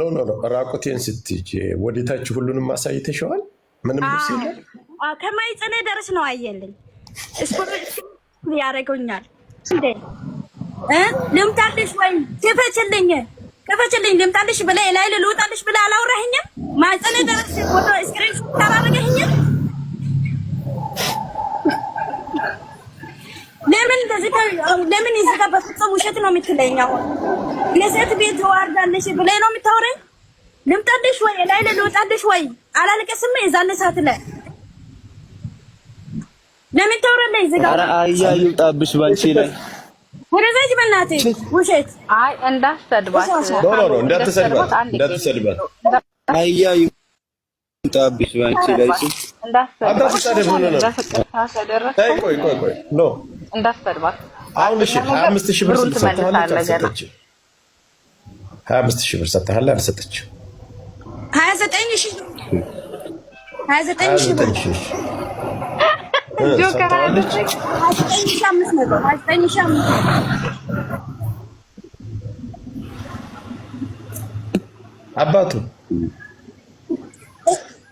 ኖ ራቁቴን ስትሄጂ ወደታች ሁሉንም ማሳይተሽዋል። ምንም ልብስ የለም። ከማይጸነ ደርስ ነው አየልኝ ስፖርት ያደርገኛል እንዴ ልምጣልሽ ወይ ከፈችልኝ ልምጣልሽ ብለህ ላይ ልውጣልሽ ብለህ አላወራኸኝም? ማይጸነ ደርስ ፎቶ ስክሪን ታራረገኸኝም? ለምን እዚህ ጋር በፍጹም ውሸት ነው የምትለኝ? አሁን የሴት ቤት ዋርዳለሽ ብለህ ነው የምታወራኝ? ልምጣልሽ ወይ ላይ ልውጣልሽ ወይ አላለቀስም? የዛን ሰዓት ላይ ለምን ታወራለህ? እዚህ ጋር አያ ይውጣብሽ ባንቺ ላይ ወደዚህ በእናትህ ውሸት። አይ እንዳትሰድባት ኖ እንዳትሰድባት አያ ይውጣብሽ ባንቺ ላይ እንዳትሰድብ ኖ እንዳትሰድባት። አሁን እሺ 25000 ብር ሰጥተሃል አልሰጠችም? 25000 ብር ሰጥተሃል አልሰጠችም? 29000 ብር ጆከር ሰጥተዋለች። 29500 አባቱ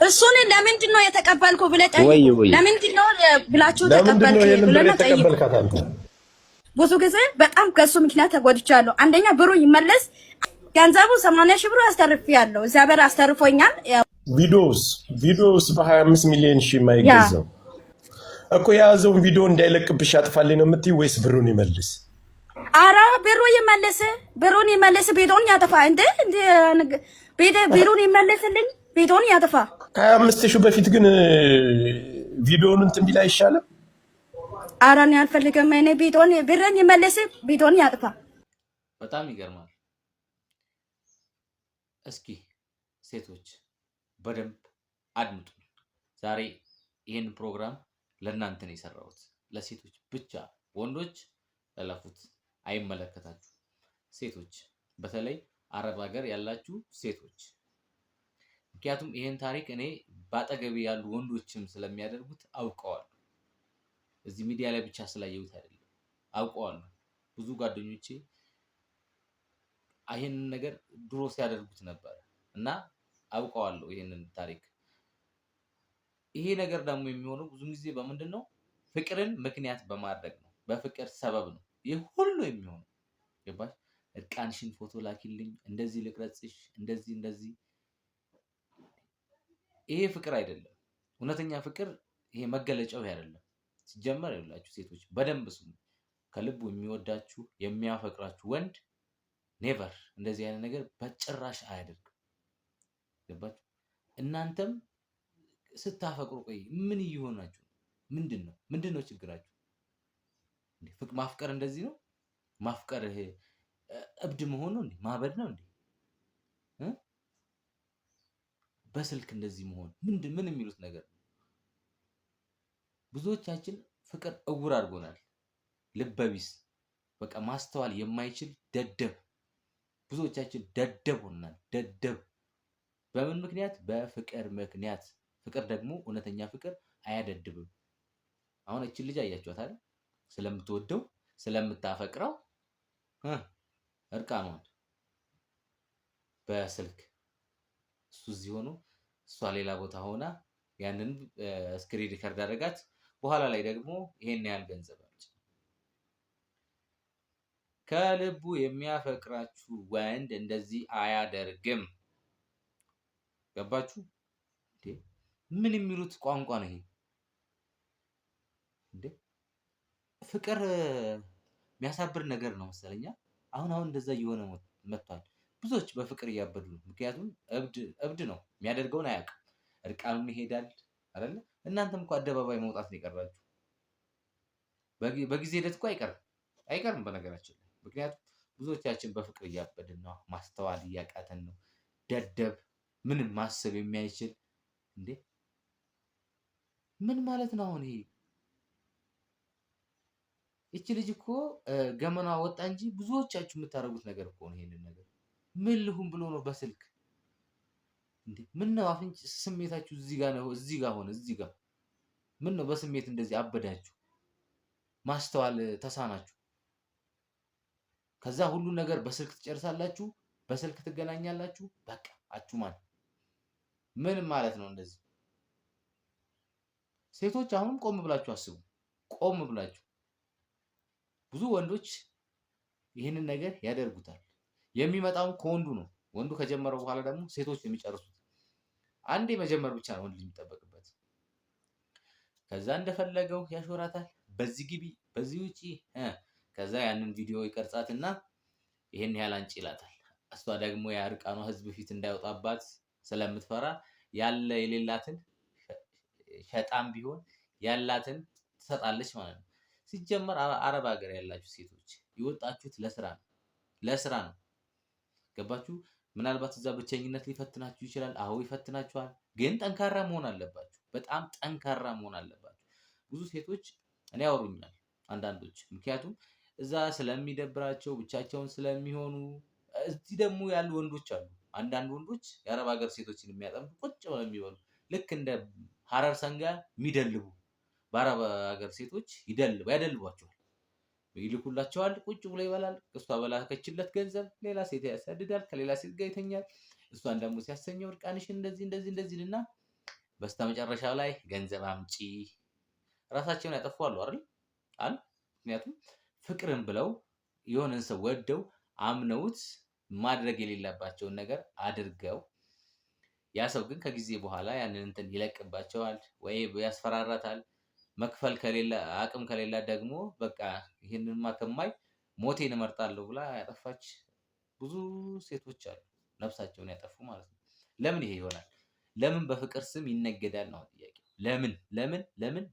እሱን ለምንድን ነው የተቀበልኩ ብለህ ጠይቅ። ለምንድን ነው ብላችሁ ተቀበልኩ ብለህ ጠይቅ። ብዙ ጊዜ በጣም ከሱ ምክንያት ተጎድቻለሁ። አንደኛ ብሩ ይመለስ፣ ገንዘቡ 80,000 ብር አስተርፌያለሁ። እግዚአብሔር አስተርፎኛል። ቪዲዮስ በ25 ሚሊዮን ሺህ የማይገዛው እኮ የያዘውን ቪዲዮ እንዳይለቅብሽ ያጥፋልኝ ነው የምትይ ወይስ ብሩን ይመልስ? አራ ብሩን ይመልስ ቤቶን ያጠፋ እንዴ ብሩን ይመልስልኝ ቤቶን ያጠፋ። 25,000 በፊት ግን ቪዲዮውን እንትን ቢል አይሻልም? አራ እኔ አልፈልግም። እኔ ብሩን ይመልስ ቤቶን ያጠፋ። በጣም ይገርማል። እስኪ ሴቶች በደንብ አድምጡ። ዛሬ ይሄን ፕሮግራም ለእናንተ ነው የሰራሁት፣ ለሴቶች ብቻ። ወንዶች ለለፉት አይመለከታችሁ። ሴቶች በተለይ አረብ ሀገር ያላችሁ ሴቶች፣ ምክንያቱም ይሄን ታሪክ እኔ ባጠገቤ ያሉ ወንዶችም ስለሚያደርጉት አውቀዋለሁ። እዚህ ሚዲያ ላይ ብቻ ስላየሁት አይደለም፣ አውቀዋለሁ። ብዙ ጓደኞቼ ይሄንን ነገር ድሮ ሲያደርጉት ነበር እና አውቀዋለሁ ይሄንን ታሪክ። ይሄ ነገር ደግሞ የሚሆነው ብዙ ጊዜ በምንድን ነው? ፍቅርን ምክንያት በማድረግ ነው። በፍቅር ሰበብ ነው ይህ ሁሉ የሚሆነው። ገባሽ? እርቃንሽን ፎቶ ላኪልኝ፣ እንደዚህ ልቅረጽሽ፣ እንደዚህ። ይሄ ፍቅር አይደለም። እውነተኛ ፍቅር ይሄ መገለጫው አይደለም። ሲጀመር ይላችሁ ሴቶች በደንብ ስሙ። ከልቡ የሚወዳችሁ የሚያፈቅራችሁ ወንድ ኔቨር እንደዚህ አይነት ነገር በጭራሽ አያደርግም። ገባችሁ? እናንተም ስታፈቅሩ ቆይ ምን እየሆናችሁ? ምንድን ነው ችግራችሁ? ማፍቀር እንደዚህ ነው? ማፍቀር እብድ መሆኑ እንዴ? ማበድ ነው እንዴ? በስልክ እንደዚህ መሆን ምን የሚሉት ነገር ነው? ብዙዎቻችን ፍቅር እውር አድርጎናል። ልበቢስ፣ በቃ ማስተዋል የማይችል ደደብ። ብዙዎቻችን ደደብ ሆነናል። ደደብ በምን ምክንያት? በፍቅር ምክንያት። ፍቅር ደግሞ እውነተኛ ፍቅር አያደድብም። አሁን እቺ ልጅ አያችኋት አይደል? ስለምትወደው ስለምታፈቅረው እርቃኗን በስልክ እሱ እዚህ ሆኖ እሷ ሌላ ቦታ ሆና ያንን ስክሪን ሪከርድ አደረጋት። በኋላ ላይ ደግሞ ይሄን ያህል ገንዘብ አለች። ከልቡ የሚያፈቅራችሁ ወንድ እንደዚህ አያደርግም። ገባችሁ? ምን የሚሉት ቋንቋ ነው ይሄ እንዴ? ፍቅር የሚያሳብር ነገር ነው መሰለኛ። አሁን እንደዛ እየሆነ መጥቷል። ብዙዎች በፍቅር እያበዱ ነው። ምክንያቱም እብድ ነው፣ የሚያደርገውን አያውቅም። እርቃኑን ይሄዳል አይደለ? እናንተም እኮ አደባባይ መውጣት ነው የቀራችሁ። በጊዜ ሂደት እኮ አይቀርም በነገራችን ላይ። ምክንያቱም ብዙዎቻችን በፍቅር እያበድን ነው። ማስተዋል እያቃተን ነው። ደደብ፣ ምንም ማሰብ የሚያይችል እንዴ! ምን ማለት ነው አሁን ይሄ? እቺ ልጅ እኮ ገመና ወጣ እንጂ ብዙዎቻችሁ የምታደርጉት ነገር እኮ ነው። ይሄንን ነገር ምን ልሁን ብሎ ነው በስልክ እንዴ? ምን ነው አፍንጭ ስሜታችሁ እዚህ ጋር ነው፣ እዚህ ጋር ሆነ፣ እዚህ ጋር ምን ነው በስሜት እንደዚህ አበዳችሁ? ማስተዋል ተሳናችሁ? ከዛ ሁሉ ነገር በስልክ ትጨርሳላችሁ። በስልክ ትገናኛላችሁ። በቃ አቹማን ምን ማለት ነው እንደዚህ? ሴቶች አሁንም ቆም ብላችሁ አስቡ። ቆም ብላችሁ ብዙ ወንዶች ይህንን ነገር ያደርጉታል። የሚመጣው ከወንዱ ነው። ወንዱ ከጀመረው በኋላ ደግሞ ሴቶች የሚጨርሱት። አንዴ መጀመር ብቻ ነው ወንድ የሚጠበቅበት። ከዛ እንደፈለገው ያሾራታል። በዚህ ግቢ፣ በዚህ ውጪ። ከዛ ያንን ቪዲዮ ይቀርጻትና ይሄን ያህል አንቺ ይላታል። እሷ ደግሞ የእርቃኗ ህዝብ ፊት እንዳይወጣባት ስለምትፈራ ያለ የሌላትን ሸጣም ቢሆን ያላትን ትሰጣለች ማለት ነው። ሲጀመር አረብ ሀገር ያላችሁ ሴቶች የወጣችሁት ለስራ ነው። ገባችሁ? ምናልባት እዛ ብቸኝነት ሊፈትናችሁ ይችላል። አዎ ይፈትናችኋል። ግን ጠንካራ መሆን አለባችሁ። በጣም ጠንካራ መሆን አለባችሁ። ብዙ ሴቶች እኔ ያወሩኛል አንዳንዶች፣ ምክንያቱም እዛ ስለሚደብራቸው ብቻቸውን ስለሚሆኑ። እዚህ ደግሞ ያሉ ወንዶች አሉ። አንዳንድ ወንዶች የአረብ ሀገር ሴቶችን የሚያጠምዱ ቁጭ ብለው የሚበሉ ልክ እንደ ሀረር ሰንጋ የሚደልቡ በአረብ ሀገር ሴቶች ያደልቧቸዋል። ይልኩላቸዋል። ቁጭ ብሎ ይበላል። እሷ በላከችለት ገንዘብ ሌላ ሴት ያሳድዳል። ከሌላ ሴት ጋር ይተኛል። እሷን ደግሞ ሲያሰኘው እርቃንሽን እንደዚህ ልና በስተመጨረሻ ላይ ገንዘብ አምጪ። ራሳቸውን ያጠፋሉ አይደል? ምክንያቱም ፍቅርን ብለው የሆነን ሰው ወደው አምነውት ማድረግ የሌለባቸውን ነገር አድርገው ያ ሰው ግን ከጊዜ በኋላ ያንን እንትን ይለቅባቸዋል ወይ ያስፈራራታል። መክፈል ከሌላ አቅም ከሌላ ደግሞ በቃ ይሄንንማ ከማይ ሞቴን እመርጣለሁ ብላ ያጠፋች ብዙ ሴቶች አሉ፣ ነፍሳቸውን ያጠፉ ማለት ነው። ለምን ይሄ ይሆናል? ለምን በፍቅር ስም ይነገዳል ነው ጥያቄው።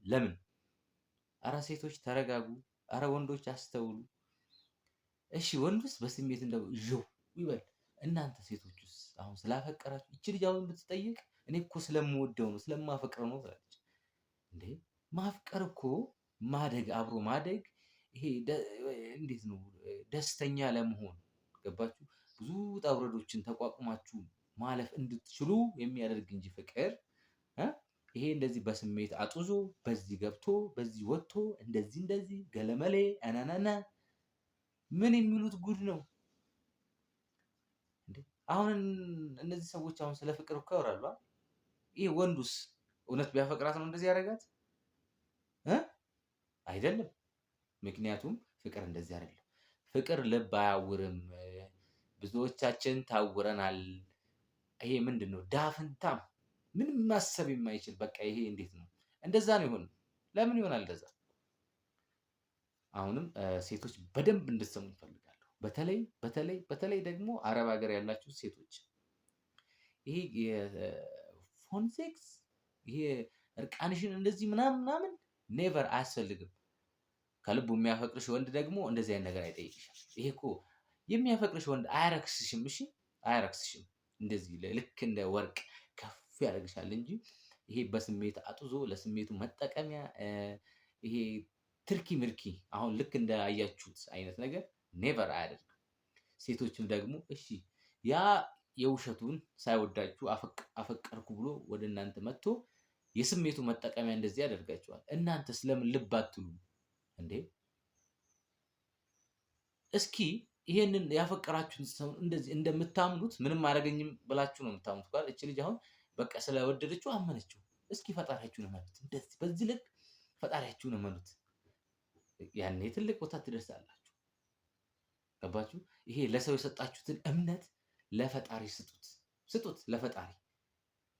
ለምን? አረ ሴቶች ተረጋጉ። አረ ወንዶች አስተውሉ። እሺ ወንዱስ በስሜት እንደው ይበል። እናንተ ሴቶችስ አሁን ስላፈቀራችሁ እቺ ልጅ አሁን ብትጠይቅ እኔ እኮ ስለምወደው ነው ስለማፈቅረው ነው ትላለች። እንዴ ማፍቀር እኮ ማደግ፣ አብሮ ማደግ፣ ይሄ እንዴት ነው ደስተኛ ለመሆን ገባችሁ? ብዙ ውጣ ውረዶችን ተቋቁማችሁ ማለፍ እንድትችሉ የሚያደርግ እንጂ ፍቅር ይሄ እንደዚህ በስሜት አጡዞ በዚህ ገብቶ በዚህ ወጥቶ እንደዚህ ገለመሌ አናናና ምን የሚሉት ጉድ ነው እንዴ? አሁን እነዚህ ሰዎች አሁን ስለ ፍቅር እኮ ያወራሉ። ይሄ ወንዱስ እውነት ቢያፈቅራት ነው እንደዚህ ያደርጋት? አይደለም። ምክንያቱም ፍቅር እንደዚህ አይደለም። ፍቅር ልብ አያውርም። ብዙዎቻችን ታውረናል። ይሄ ምንድን ነው? ዳፍንታም ምንም ማሰብ የማይችል በቃ ይሄ እንዴት ነው እንደዛ ነው ይሆን? ለምን ይሆናል እንደዛ? አሁንም ሴቶች በደንብ እንድትሰሙ እፈልጋለሁ። በተለይ ደግሞ አረብ ሀገር ያላችሁ ሴቶች ይሄ የፎን ሴክስ ይሄ እርቃንሽን እንደዚህ ምናምን ኔቨር አያስፈልግም። ከልቡ የሚያፈቅርሽ ወንድ ደግሞ እንደዚህ አይነት ነገር አይጠይቅሽም። ይሄ እኮ የሚያፈቅርሽ ወንድ አያረክስሽም። እሺ አያረክስሽም። እንደዚህ ልክ እንደ ወርቅ ከፍ ያደርግሻል እንጂ ይሄ በስሜት አጡዞ ለስሜቱ መጠቀሚያ ይሄ ትርኪ ምርኪ አሁን ልክ እንደ አያችሁት አይነት ነገር ኔቨር አያደርግም። ሴቶችም ደግሞ እሺ ያ የውሸቱን ሳይወዳችሁ አፈቀርኩ ብሎ ወደ እናንተ መጥቶ የስሜቱ መጠቀሚያ እንደዚህ ያደርጋችኋል። እናንተ ስለምን ልብ አትሉ እንዴ? እስኪ ይሄንን ያፈቀራችሁን ሰው እንደዚህ እንደምታምኑት ምንም አያደርገኝም ብላችሁ ነው የምታምኑት ጋር እቺ ልጅ አሁን በቃ ስለወደደችው አመነችው። እስኪ ፈጣሪያችሁን እመኑት። እንደዚህ በዚህ ልክ ፈጣሪያችሁን እመኑት። ያኔ ትልቅ ቦታ ትደርሳላችሁ። ገባችሁ? ይሄ ለሰው የሰጣችሁትን እምነት ለፈጣሪ ስጡት ለፈጣሪ።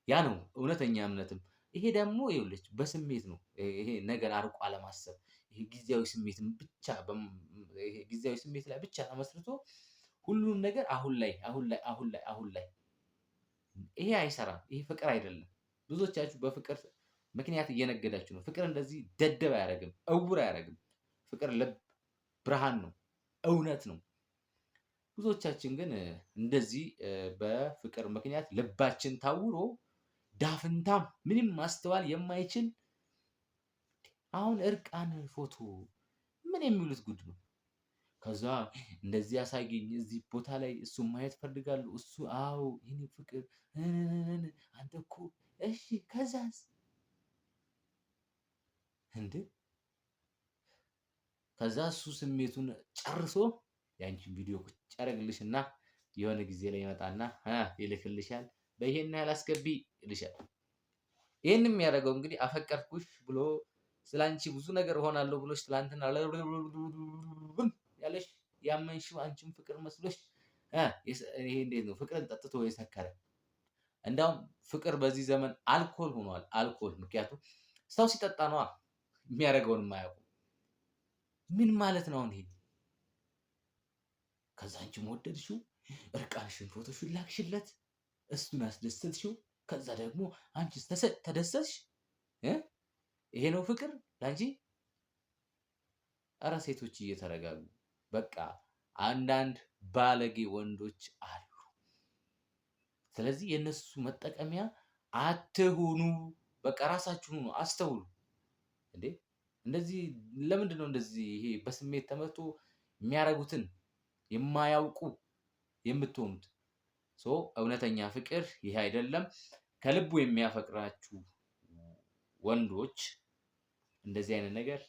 ያ ነው እውነተኛ እምነትም። ይሄ ደግሞ ይኸውልሽ በስሜት ነው። ይሄ ነገር አርቆ አለማሰብ፣ ይሄ ጊዜያዊ ስሜት ላይ ብቻ ተመስርቶ ሁሉንም ነገር አሁን ላይ ይሄ አይሰራም። ይሄ ፍቅር አይደለም። ብዙዎቻችሁ በፍቅር ምክንያት እየነገዳችሁ ነው። ፍቅር እንደዚህ ደደብ አያደርግም፣ እውር አያደርግም። ፍቅር ልብ ብርሃን ነው፣ እውነት ነው። ብዙዎቻችን ግን እንደዚህ በፍቅር ምክንያት ልባችን ታውሮ ዳፍንታም ምንም ማስተዋል የማይችል አሁን እርቃን ፎቶ ምን የሚሉት ጉድ ነው። ከዛ እንደዚህ ያሳየኝ እዚህ ቦታ ላይ እሱ ማየት ፈልጋለሁ። እሱ አዎ የኔ ፍቅር አንተ እኮ እሺ ከዛስ እንዴ? ከዛ እሱ ስሜቱን ጨርሶ ያንቺን ቪዲዮ ቁጭ ያደርግልሽና የሆነ ጊዜ ላይ ይመጣና ይልክልሻል፣ በይሄን ያህል አስገቢ ይልሻል። ይሄንን የሚያደርገው እንግዲህ አፈቀርኩሽ ብሎ ስላንቺ ብዙ ነገር ሆናለሁ ብሎሽ ትላንትና ያለሽ ያመንሽው አንቺም ፍቅር መስሎሽ ይሄ እንዴት ነው ፍቅርን ጠጥቶ የሰከረ? እንዳውም ፍቅር በዚህ ዘመን አልኮል ሆኗል። አልኮል ምክንያቱም ሰው ሲጠጣ ነዋ የሚያደርገውን የማያውቁ። ምን ማለት ነው ይሄ? ከዛ አንቺም ወደድሽው፣ እርቃንሽን ፎቶሽን ላክሽለት፣ እሱን አስደሰትሽው። ከዛ ደግሞ አንቺ ተደሰትሽ። ይሄ ነው ፍቅር ላንቺ? አረ ሴቶች እየተረጋጉ በቃ አንዳንድ ባለጌ ወንዶች አሉ። ስለዚህ የነሱ መጠቀሚያ አትሁኑ። በቃ ራሳችሁን ሁኑ፣ አስተውሉ። እንዴ እንደዚህ ለምንድን ነው እንደዚህ ይሄ በስሜት ተመቶ የሚያረጉትን የማያውቁ የምትሆኑት? እውነተኛ ፍቅር ይሄ አይደለም። ከልቡ የሚያፈቅራችሁ ወንዶች እንደዚህ አይነት ነገር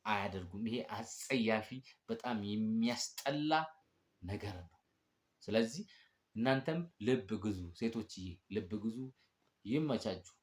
አያደርጉም። ይሄ አጸያፊ በጣም የሚያስጠላ ነገር ነው። ስለዚህ እናንተም ልብ ግዙ ሴቶችዬ፣ ልብ ግዙ። ይመቻችሁ።